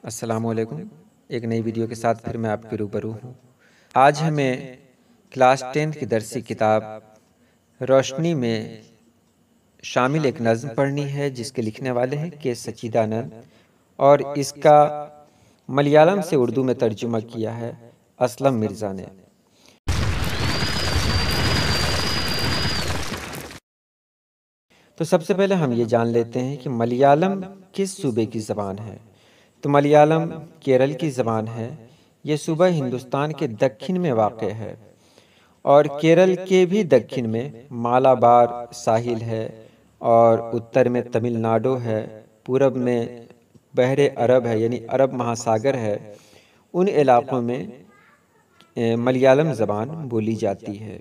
السلام علیکم۔ ایک نئی ویڈیو کے ساتھ پھر میں آپ کے روبرو ہوں۔ آج ہمیں کلاس 10 کی درسی کتاب روشنی میں شامل ایک نظم پڑھنی ہے جس کے لکھنے والے ہیں کے سچیدانند، اور اس کا ملیالم سے اردو میں ترجمہ کیا ہے اسلم مرزا نے۔ تو سب سے پہلے ہم یہ جان لیتے ہیں کہ ملیالم کس صوبے کی زبان ہے۔ تو ملیالم کیرل کی زبان ہے۔ یہ صوبہ ہندوستان کے دکن میں واقع ہے، اور کیرل کے بھی دکن میں مالابار ساحل ہے، اور اتر میں تمل ناڈو ہے، پورب میں بحر عرب ہے یعنی عرب مہاساگر ہے۔ ان علاقوں میں ملیالم زبان بولی جاتی ہے۔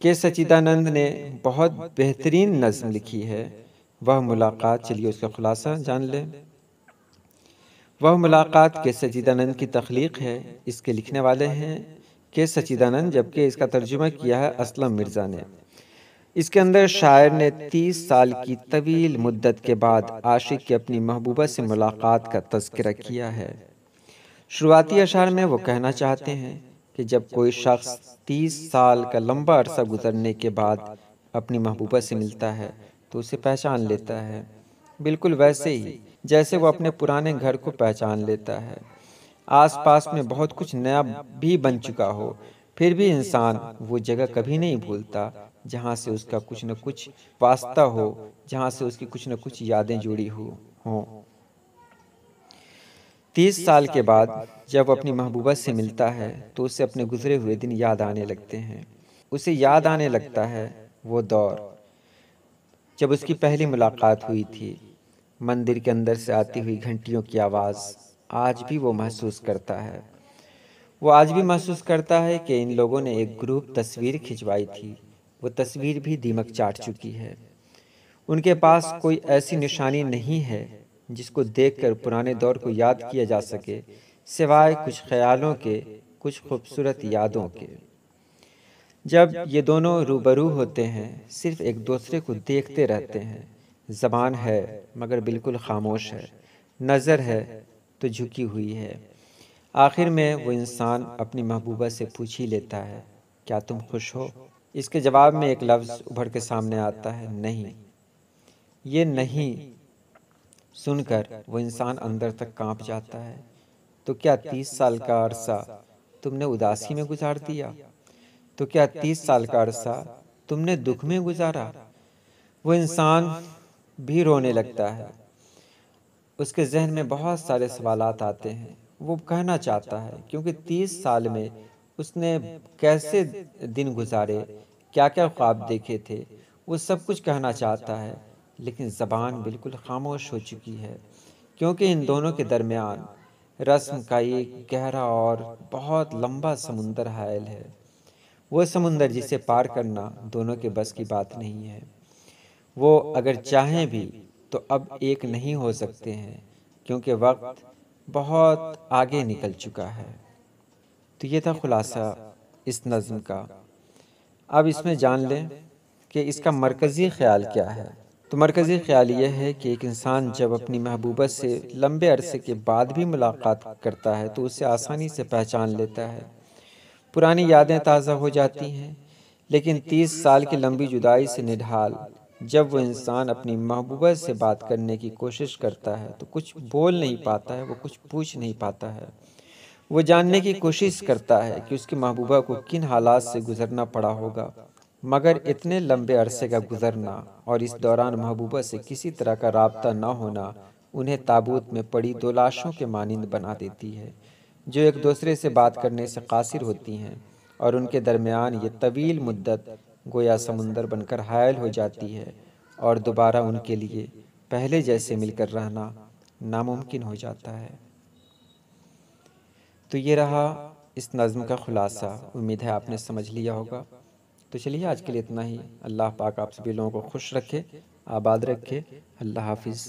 کے سچیدانند نے بہت بہترین نظم لکھی ہے، وہ ملاقات۔ چلیے اس کا خلاصہ جان لیں۔ وہ ملاقات کے سچیدانند کی تخلیق ہے۔ اس کے لکھنے والے ہیں کے سچیدانند، جبکہ اس کا ترجمہ کیا ہے اسلم مرزا نے۔ اس کے اندر شاعر نے 30 سال کی طویل مدت کے بعد عاشق کی اپنی محبوبہ سے ملاقات کا تذکرہ کیا ہے۔ شروعاتی اشعار میں وہ کہنا چاہتے ہیں کہ جب کوئی شخص 30 سال کا لمبا عرصہ گزرنے کے بعد اپنی محبوبہ سے ملتا ہے تو اسے پہچان لیتا ہے، بالکل ویسے ہی جیسے وہ اپنے پرانے گھر کو پہچان لیتا ہے۔ آس پاس میں بہت کچھ نیا بھی بن چکا ہو، پھر بھی انسان وہ جگہ کبھی نہیں بھولتا جہاں سے اس کا کچھ نہ کچھ واسطہ ہو، جہاں سے اس کی کچھ نہ کچھ یادیں جڑی ہوں۔ 30 سال کے بعد جب وہ اپنی محبوبہ سے ملتا ہے تو اسے اپنے گزرے ہوئے دن یاد آنے لگتے ہیں۔ اسے یاد آنے لگتا ہے وہ دور جب اس کی پہلی ملاقات ہوئی تھی۔ مندر کے اندر سے آتی ہوئی گھنٹیوں کی آواز آج بھی وہ محسوس کرتا ہے۔ وہ آج بھی محسوس کرتا ہے کہ ان لوگوں نے ایک گروپ تصویر کھنچوائی تھی، وہ تصویر بھی دیمک چاٹ چکی ہے۔ ان کے پاس کوئی ایسی نشانی نہیں ہے جس کو دیکھ کر پرانے دور کو یاد کیا جا سکے، سوائے کچھ خیالوں کے، کچھ خوبصورت یادوں کے۔ جب یہ دونوں روبرو ہوتے ہیں صرف ایک دوسرے کو دیکھتے رہتے ہیں۔ زبان ہے مگر بالکل خاموش ہے، نظر ہے تو جھکی ہوئی ہے۔ آخر میں وہ انسان اپنی محبوبہ سے پوچھ ہی لیتا ہے، کیا تم خوش ہو؟ اس کے جواب میں ایک لفظ ابھر کے سامنے آتا ہے، نہیں۔ یہ نہیں سن کر وہ انسان اندر تک کانپ جاتا ہے۔ تو کیا 30 سال کا عرصہ تم نے اداسی میں گزار دیا؟ تو کیا 30 سال کا عرصہ تم نے دکھ میں گزارا؟ وہ انسان بھی رونے لگتا ہے۔ اس کے ذہن میں بہت سارے سوالات آتے ہیں۔ وہ کہنا چاہتا ہے کیونکہ 30 سال میں اس نے کیسے دن گزارے، کیا کیا خواب دیکھے تھے، وہ سب کچھ کہنا چاہتا ہے، لیکن زبان بالکل خاموش ہو چکی ہے، کیونکہ ان دونوں کے درمیان رسم کا ایک گہرا اور بہت لمبا سمندر حائل ہے۔ وہ سمندر جسے پار کرنا دونوں کے بس کی بات نہیں ہے۔ وہ اگر چاہیں بھی تو اب ایک نہیں ہو سکتے ہیں، کیونکہ وقت بہت آگے نکل چکا ہے۔ تو یہ تھا خلاصہ اس نظم کا۔ اب اس میں جان لیں کہ اس کا مرکزی خیال کیا ہے۔ تو مرکزی خیال یہ ہے کہ ایک انسان جب اپنی محبوبہ سے لمبے عرصے کے بعد بھی ملاقات کرتا ہے تو اسے آسانی سے پہچان لیتا ہے۔ پرانی یادیں تازہ ہو جاتی ہیں، لیکن 30 سال کی لمبی جدائی سے نڈھال جب وہ انسان اپنی محبوبہ سے بات کرنے کی کوشش کرتا ہے تو کچھ بول نہیں پاتا ہے، وہ کچھ پوچھ نہیں پاتا ہے۔ وہ جاننے کی کوشش کرتا ہے کہ اس کی محبوبہ کو کن حالات سے گزرنا پڑا ہوگا، مگر اتنے لمبے عرصے کا گزرنا اور اس دوران محبوبہ سے کسی طرح کا رابطہ نہ ہونا انہیں تابوت میں پڑی 2 لاشوں کے مانند بنا دیتی ہے، جو ایک دوسرے سے بات کرنے سے قاصر ہوتی ہیں، اور ان کے درمیان یہ طویل مدت گویا سمندر بن کر حائل ہو جاتی ہے، اور دوبارہ ان کے لیے پہلے جیسے مل کر رہنا ناممکن ہو جاتا ہے۔ تو یہ رہا اس نظم کا خلاصہ۔ امید ہے آپ نے سمجھ لیا ہوگا۔ تو چلیے آج کے لیے اتنا ہی۔ اللہ پاک آپ سبھی لوگوں کو خوش رکھے، آباد رکھے۔ اللہ حافظ۔